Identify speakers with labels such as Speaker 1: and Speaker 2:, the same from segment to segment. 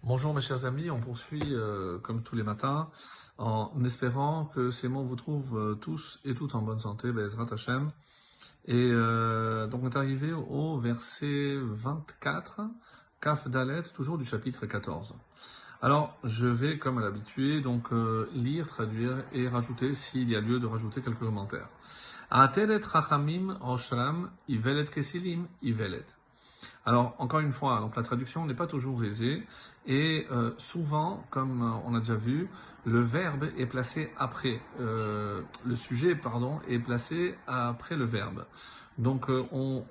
Speaker 1: Bonjour mes chers amis, on poursuit comme tous les matins en espérant que ces mots vous trouvent tous et toutes en bonne santé, Be'ezrat Hashem. Et donc on est arrivé au verset 24, Kaf Dalet, toujours du chapitre 14. Alors je vais comme à l'habitude donc lire, traduire et rajouter s'il y a lieu de rajouter quelques commentaires. Atelet Chachamim Roshram Ivelet Kesilim Ivelet. Alors, encore une fois, donc la traduction n'est pas toujours aisée et souvent, comme on a déjà vu, le verbe est placé après, le sujet, pardon, est placé après le verbe. Donc,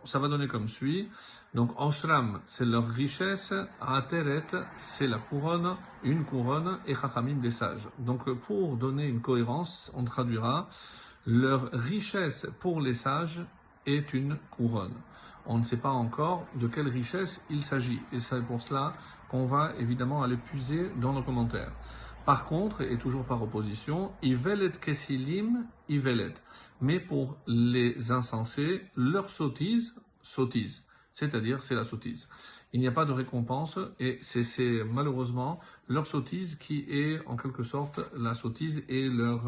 Speaker 1: ça va donner comme suit. Donc, Oshram, c'est leur richesse, Ateret, c'est la couronne, une couronne, et Chachamim, des sages. Donc, pour donner une cohérence, on traduira leur richesse pour les sages est une couronne. On ne sait pas encore de quelle richesse il s'agit. Et c'est pour cela qu'on va évidemment aller puiser dans nos commentaires. Par contre, et toujours par opposition, Ivelet Kesilim, Ivelet. Mais pour les insensés, leur sottise, c'est-à-dire c'est la sottise. Il n'y a pas de récompense et c'est malheureusement leur sottise qui est en quelque sorte la sottise et leur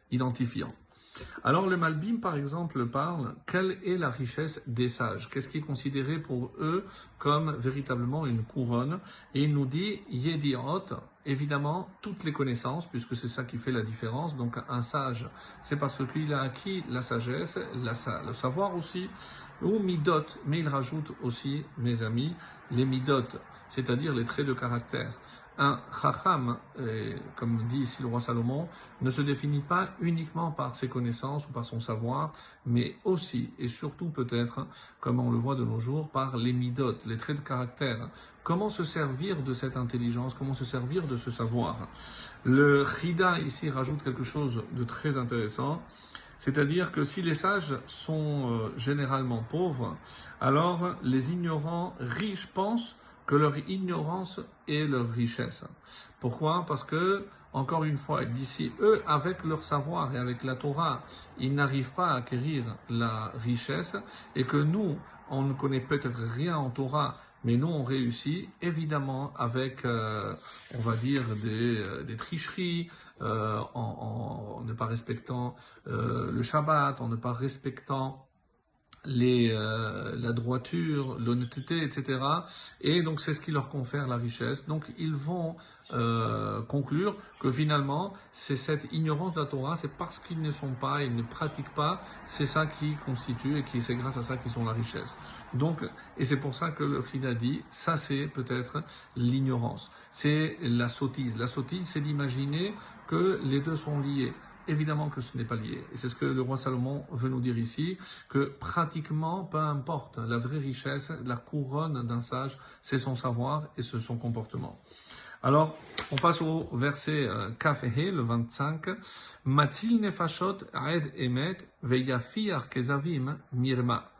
Speaker 1: identifiant. Alors le Malbim, par exemple, parle quelle est la richesse des sages, qu'est-ce qui est considéré pour eux comme véritablement une couronne, et il nous dit Yediot, évidemment toutes les connaissances, puisque c'est ça qui fait la différence. Donc un sage, c'est parce qu'il a acquis la sagesse, le savoir aussi, ou Midot, mais il rajoute aussi, mes amis, les Midot, c'est-à-dire les traits de caractère. Un chacham, comme dit ici le roi Salomon, ne se définit pas uniquement par ses connaissances ou par son savoir, mais aussi et surtout peut-être, comme on le voit de nos jours, par les midot, les traits de caractère. Comment se servir de cette intelligence, comment se servir de ce savoir. Le Chida ici rajoute quelque chose de très intéressant, c'est-à-dire que si les sages sont généralement pauvres, alors les ignorants riches pensent que leur ignorance est leur richesse. Pourquoi? Parce que, encore une fois, d'ici, eux, avec leur savoir et avec la Torah, ils n'arrivent pas à acquérir la richesse, et que nous, on ne connaît peut-être rien en Torah, mais nous, on réussit, évidemment, avec, on va dire, des tricheries, en ne pas respectant le Shabbat, en ne pas respectant la droiture, l'honnêteté, etc. Et donc c'est ce qui leur confère la richesse. Donc ils vont conclure que finalement c'est cette ignorance de la Torah, c'est parce qu'ils ne sont pas, ils ne pratiquent pas, c'est ça qui constitue et qui c'est grâce à ça qu'ils ont la richesse. Donc et c'est pour ça que le Chida dit, ça c'est peut-être l'ignorance, c'est la sottise. La sottise, c'est d'imaginer que les deux sont liés. Évidemment que ce n'est pas lié. Et c'est ce que le roi Salomon veut nous dire ici, que pratiquement, peu importe, la vraie richesse, la couronne d'un sage, c'est son savoir et c'est son comportement. Alors, on passe au verset Kaf He, le 25. Matil nefashot aed emet veyafiach kezavim mirma.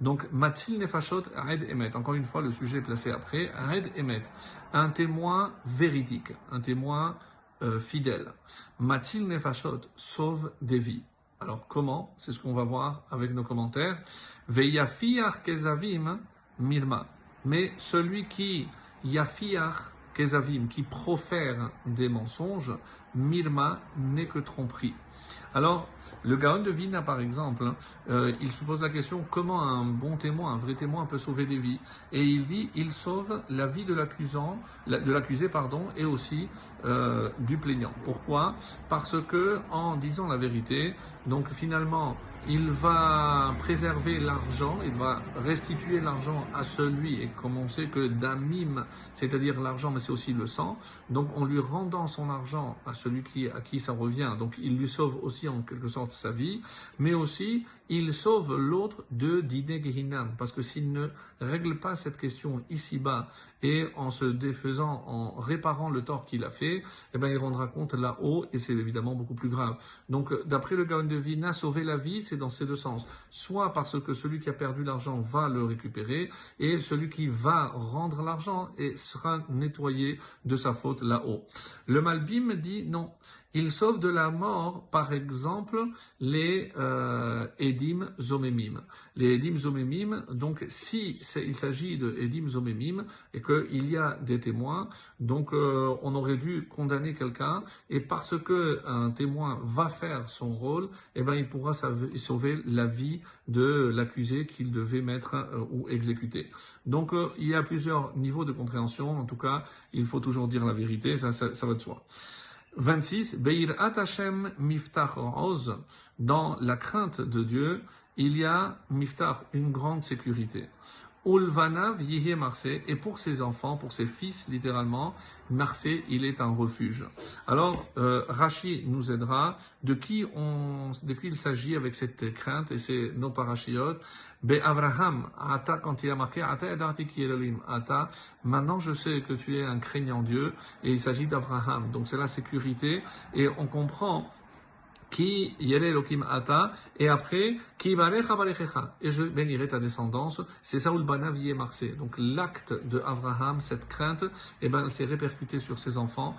Speaker 1: Donc, Matil nefashot aed emet. Encore une fois, le sujet est placé après. Aed emet. Un témoin véridique, un témoin fidèle. Matil nefashot, sauve des vies. Alors comment? C'est ce qu'on va voir avec nos commentaires. Veyafiach kezavim mirma. Mais celui qui yafiach kezavim, qui profère des mensonges, mirma n'est que tromperie. Alors, le Gaon de Vilna, par exemple, il se pose la question comment un bon témoin, un vrai témoin peut sauver des vies. Et il dit, il sauve la vie de l'accusé, et aussi du plaignant. Pourquoi? Parce que en disant la vérité, donc finalement, il va préserver l'argent, il va restituer l'argent à celui, et comme on sait que damim, c'est-à-dire l'argent, mais c'est aussi le sang, donc en lui rendant son argent à celui à qui ça revient, donc il lui sauve aussi en quelque sorte sa vie, mais aussi il sauve l'autre de dîner Gehinam, parce que s'il ne règle pas cette question ici-bas, et en se défaisant, en réparant le tort qu'il a fait, eh bien il rendra compte là-haut, et c'est évidemment beaucoup plus grave. Donc d'après le Gaon de Vilna, sauver la vie, c'est dans ces deux sens. Soit parce que celui qui a perdu l'argent va le récupérer, et celui qui va rendre l'argent et sera nettoyé de sa faute là-haut. Le Malbim dit non. Il sauve de la mort, par exemple, les Edim Zomemim. Les Edim Zomemim, donc si il s'agit de Edim Zomemim et qu'il y a des témoins, donc on aurait dû condamner quelqu'un et parce que un témoin va faire son rôle, eh ben il pourra sauver la vie de l'accusé qu'il devait mettre ou exécuter. Donc il y a plusieurs niveaux de compréhension. En tout cas, il faut toujours dire la vérité, ça va de soi. 26. Be'irat Hashem miftach oz. Dans la crainte de Dieu, il y a miftach, une grande sécurité. Ulvanav yihe marsé, et pour ses enfants, pour ses fils, littéralement, marsé, il est un refuge. Alors, Rashi nous aidera de qui il s'agit avec cette crainte, et c'est nos parachiotes. Avraham, ata, quand il a marqué, ata edarti ki Elohim, ata, maintenant je sais que tu es un craignant Dieu, et il s'agit d'Avraham. Donc c'est la sécurité, et on comprend qui yere Elohim ata, et après, qui barecha barechecha, et je bénirai ta descendance, c'est Saoul Banav Yé Marsé. Donc l'acte de Avraham, cette crainte, eh ben, elle s'est répercutée sur ses enfants.